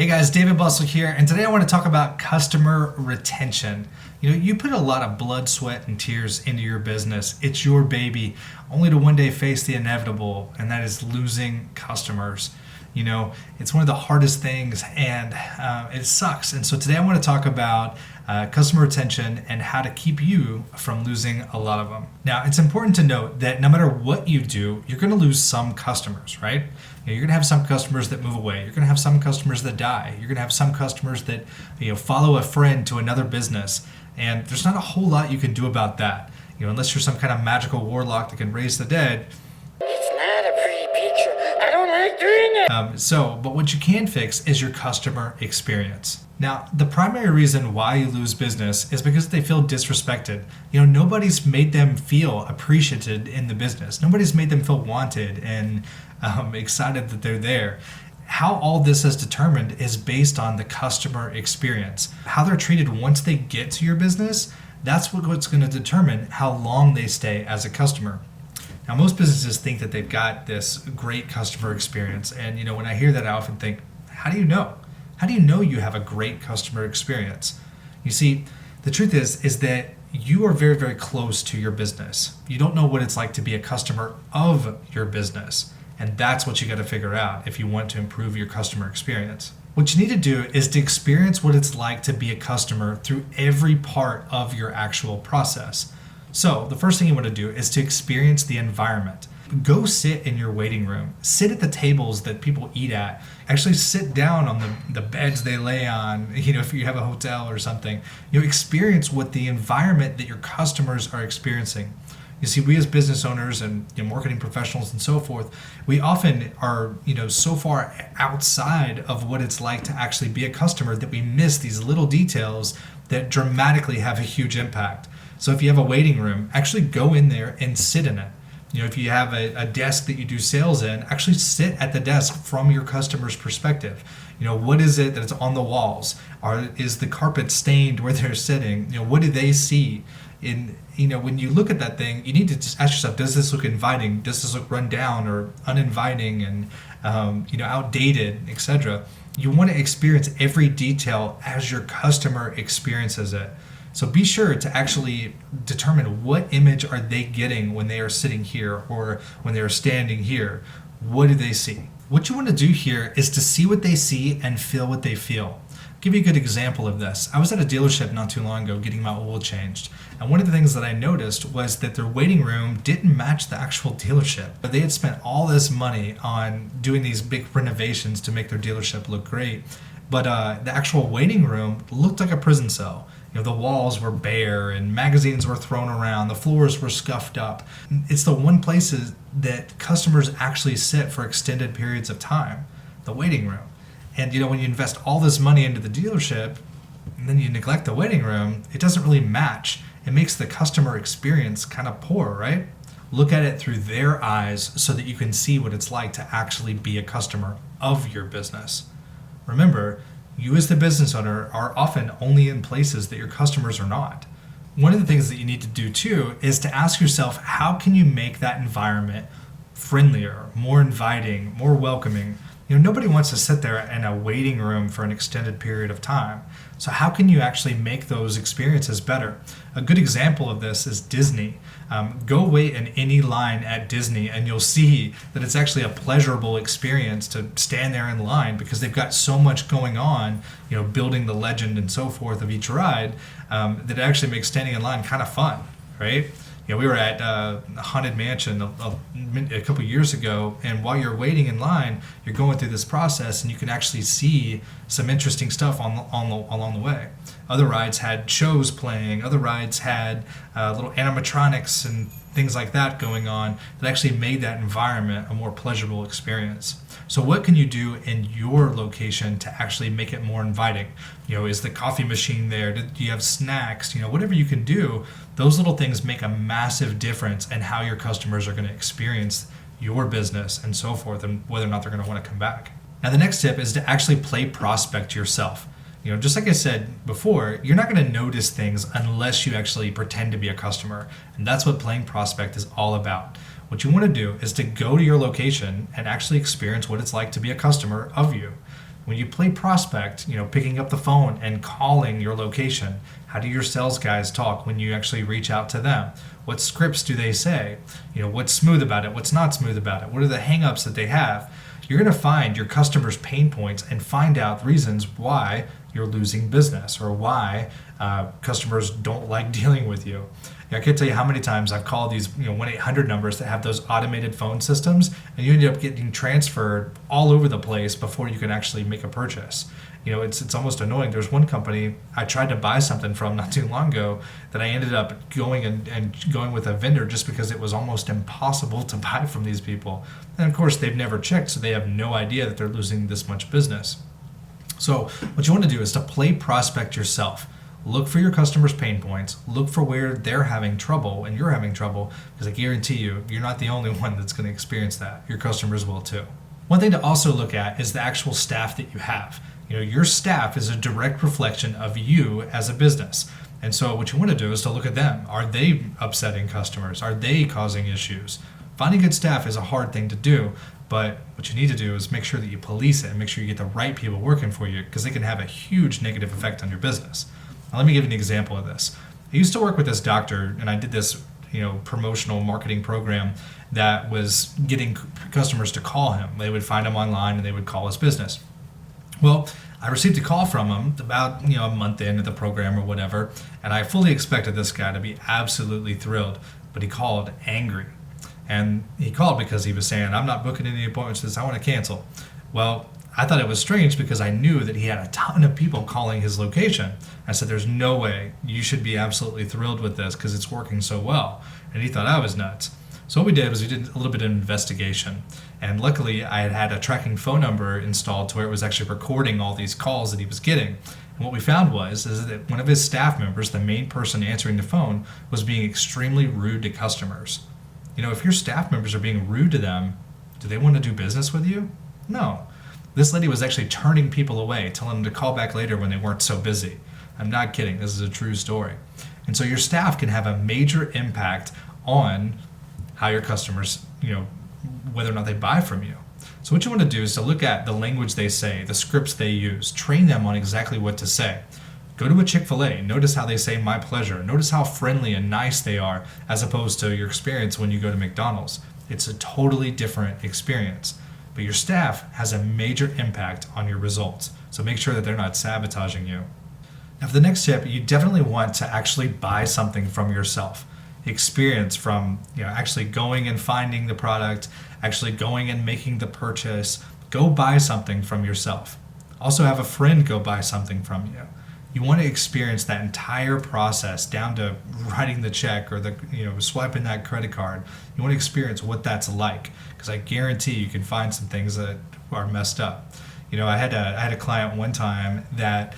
Hey guys, David Bustle here, and today I want to talk about customer retention. You put a lot of blood, sweat, and tears into your business. It's your baby, only to one day face the inevitable, and that is losing customers. It's one of the hardest things, and it sucks. And so today I want to talk about customer retention and how to keep you from losing a lot of them. Now, it's important to note that no matter what you do, you're going to lose some customers, right? You're going to have some customers that move away. You're going to have some customers that die. You're going to have some customers that follow a friend to another business, and there's not a whole lot you can do about that. Unless you're some kind of magical warlock that can raise the dead. It's not a pretty picture. I don't like doing it. But what you can fix is your customer experience. Now, the primary reason why you lose business is because they feel disrespected. Nobody's made them feel appreciated in the business. Nobody's made them feel wanted and excited that they're there. How all this is determined is based on the customer experience. How they're treated once they get to your business, that's what's going to determine how long they stay as a customer. Now, most businesses think that they've got this great customer experience. And, when I hear that, I often think, how do you know? How do you know you have a great customer experience? You see, the truth is that you are very, very close to your business. You don't know what it's like to be a customer of your business. And that's what you got to figure out if you want to improve your customer experience. What you need to do is to experience what it's like to be a customer through every part of your actual process. So the first thing you want to do is to experience the environment. Go sit in your waiting room. Sit at the tables that people eat at. Actually sit down on the beds they lay on, if you have a hotel or something. Experience what the environment that your customers are experiencing. You see, we as business owners and marketing professionals and so forth, we often are so far outside of what it's like to actually be a customer that we miss these little details that dramatically have a huge impact. So if you have a waiting room, actually go in there and sit in it. If you have a desk that you do sales in, actually sit at the desk from your customer's perspective. What is it that's on the walls? Is the carpet stained where they're sitting? What do they see? When you look at that thing, you need to just ask yourself, does this look inviting? Does this look run down or uninviting and outdated, etc.? You want to experience every detail as your customer experiences it. So be sure to actually determine what image are they getting when they are sitting here or when they are standing here. What do they see? What you want to do here is to see what they see and feel what they feel. I'll give you a good example of this. I was at a dealership not too long ago getting my oil changed. And one of the things that I noticed was that their waiting room didn't match the actual dealership. But they had spent all this money on doing these big renovations to make their dealership look great. But the actual waiting room looked like a prison cell. The walls were bare and magazines were thrown around. The floors were scuffed up. It's the one place that customers actually sit for extended periods of time, the waiting room. And when you invest all this money into the dealership and then you neglect the waiting room, it doesn't really match. It makes the customer experience kind of poor, right? Look at it through their eyes so that you can see what it's like to actually be a customer of your business. Remember, you as the business owner are often only in places that your customers are not. One of the things that you need to do too is to ask yourself, how can you make that environment friendlier, more inviting, more welcoming? Nobody wants to sit there in a waiting room for an extended period of time. So how can you actually make those experiences better? A good example of this is Disney. Go wait in any line at Disney and you'll see that it's actually a pleasurable experience to stand there in line because they've got so much going on, building the legend and so forth of each ride, that it actually makes standing in line kind of fun, right? We were at Haunted Mansion a couple years ago, and while you're waiting in line, you're going through this process, and you can actually see some interesting stuff along the way. Other rides had shows playing. Other rides had little animatronics and things like that going on that actually made that environment a more pleasurable experience. So what can you do in your location to actually make it more inviting? Is the coffee machine there? Do you have snacks? Whatever you can do, those little things make a massive difference in how your customers are going to experience your business and so forth, and whether or not they're going to want to come back. Now, the next tip is to actually play prospect yourself. Just like I said before, you're not going to notice things unless you actually pretend to be a customer. And that's what playing prospect is all about. What you want to do is to go to your location and actually experience what it's like to be a customer of you. When you play prospect, picking up the phone and calling your location, how do your sales guys talk when you actually reach out to them? What scripts do they say? What's smooth about it? What's not smooth about it? What are the hangups that they have? You're going to find your customers' pain points and find out reasons why you're losing business or why customers don't like dealing with you. I can't tell you how many times I've called these 1-800 numbers that have those automated phone systems, and you end up getting transferred all over the place before you can actually make a purchase. It's almost annoying. There's one company I tried to buy something from not too long ago that I ended up going and going with a vendor just because it was almost impossible to buy from these people. And of course, they've never checked, so they have no idea that they're losing this much business. So what you want to do is to play prospect yourself. Look for your customers' pain points. Look for where they're having trouble and you're having trouble, because I guarantee you're not the only one that's going to experience that. Your customers will too. One thing to also look at is the actual staff that you have. Your staff is a direct reflection of you as a business. And so what you want to do is to look at them. Are they upsetting customers? Are they causing issues? Finding good staff is a hard thing to do, but what you need to do is make sure that you police it and make sure you get the right people working for you, because they can have a huge negative effect on your business. Now, let me give you an example of this. I used to work with this doctor, and I did this promotional marketing program that was getting customers to call him. They would find him online and they would call his business. Well, I received a call from him about a month into the program or whatever, and I fully expected this guy to be absolutely thrilled, but he called angry. And he called because he was saying, I'm not booking any appointments, I want to cancel. Well, I thought it was strange because I knew that he had a ton of people calling his location. I said, there's no way. You should be absolutely thrilled with this because it's working so well. And he thought I was nuts. So what we did was we did a little bit of investigation. And luckily, I had a tracking phone number installed to where it was actually recording all these calls that he was getting. And what we found is that one of his staff members, the main person answering the phone, was being extremely rude to customers. If your staff members are being rude to them, do they want to do business with you? No. This lady was actually turning people away, telling them to call back later when they weren't so busy. I'm not kidding. This is a true story. And so your staff can have a major impact on how your customers, whether or not they buy from you. So what you want to do is to look at the language they say, the scripts they use, train them on exactly what to say. Go to a Chick-fil-A, notice how they say my pleasure. Notice how friendly and nice they are as opposed to your experience when you go to McDonald's. It's a totally different experience. But your staff has a major impact on your results. So make sure that they're not sabotaging you. Now for the next tip, you definitely want to actually buy something from yourself. Experience from actually going and finding the product, actually going and making the purchase. Go buy something from yourself. Also have a friend go buy something from you. You want to experience that entire process down to writing the check or swiping that credit card. You want to experience what that's like, because I guarantee you can find some things that are messed up. I had a client one time that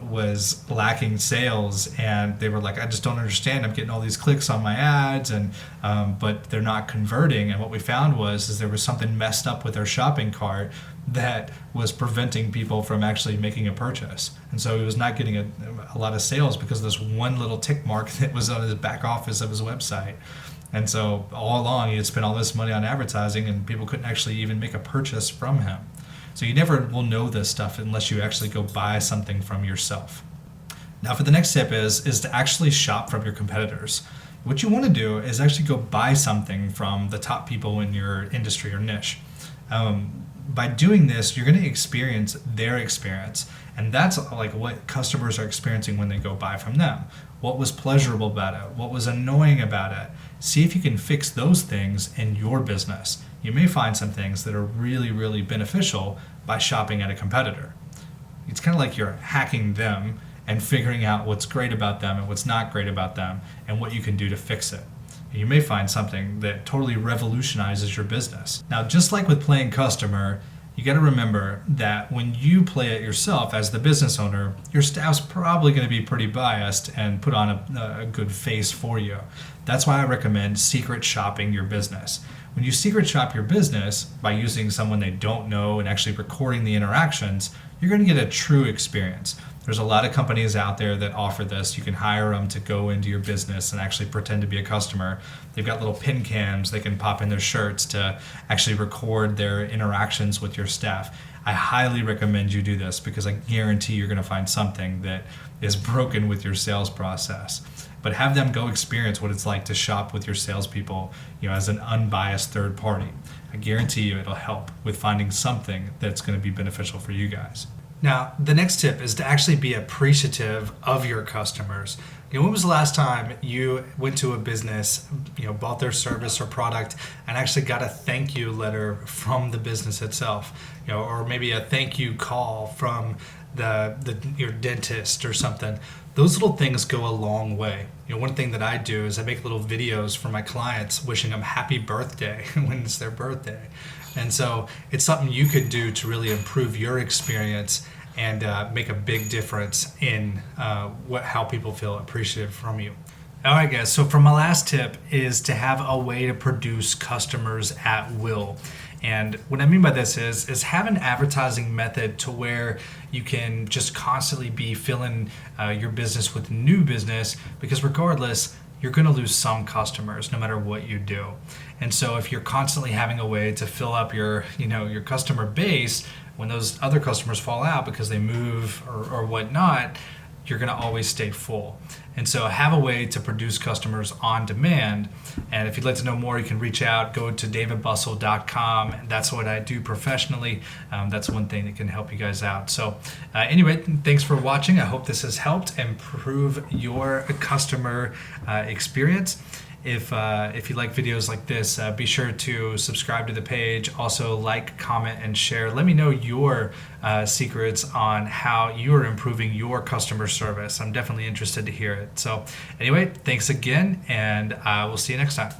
was lacking sales, and they were like, I just don't understand. I'm getting all these clicks on my ads, and but they're not converting. And what we found is there was something messed up with their shopping cart that was preventing people from actually making a purchase. And so he was not getting a lot of sales because of this one little tick mark that was on his back office of his website. And so all along he had spent all this money on advertising, and people couldn't actually even make a purchase from him. So you never will know this stuff unless you actually go buy something from yourself. Now for the next tip is to actually shop from your competitors. What you want to do is actually go buy something from the top people in your industry or niche. By doing this, you're going to experience their experience. And that's like what customers are experiencing when they go buy from them. What was pleasurable about it? What was annoying about it? See if you can fix those things in your business. You may find some things that are really, really beneficial by shopping at a competitor. It's kind of like you're hacking them and figuring out what's great about them and what's not great about them and what you can do to fix it. You may find something that totally revolutionizes your business. Now, just like with playing customer, you got to remember that when you play it yourself as the business owner, your staff's probably going to be pretty biased and put on a good face for you. That's why I recommend secret shopping your business. When you secret shop your business by using someone they don't know and actually recording the interactions, you're going to get a true experience. There's a lot of companies out there that offer this. You can hire them to go into your business and actually pretend to be a customer. They've got little pin cams they can pop in their shirts to actually record their interactions with your staff. I highly recommend you do this because I guarantee you're going to find something that is broken with your sales process. But have them go experience what it's like to shop with your salespeople, as an unbiased third party. I guarantee you it'll help with finding something that's going to be beneficial for you guys. Now, the next tip is to actually be appreciative of your customers. When was the last time you went to a business, bought their service or product and actually got a thank you letter from the business itself, or maybe a thank you call from your dentist or something? Those little things go a long way. One thing that I do is I make little videos for my clients wishing them happy birthday when it's their birthday. And so it's something you could do to really improve your experience and make a big difference in how people feel appreciative from you. All right, guys, so for my last tip is to have a way to produce customers at will. And what I mean by this is have an advertising method to where you can just constantly be filling your business with new business, because regardless, you're going to lose some customers no matter what you do. And so if you're constantly having a way to fill up your customer base, when those other customers fall out because they move or whatnot, you're going to always stay full. And so have a way to produce customers on demand. And if you'd like to know more, you can reach out, go to davidbussell.com. That's what I do professionally. That's one thing that can help you guys out. So anyway, thanks for watching. I hope this has helped improve your customer experience. If you like videos like this, be sure to subscribe to the page. Also like, comment, and share. Let me know your secrets on how you are improving your customer service. I'm definitely interested to hear it. So anyway, thanks again, and we'll see you next time.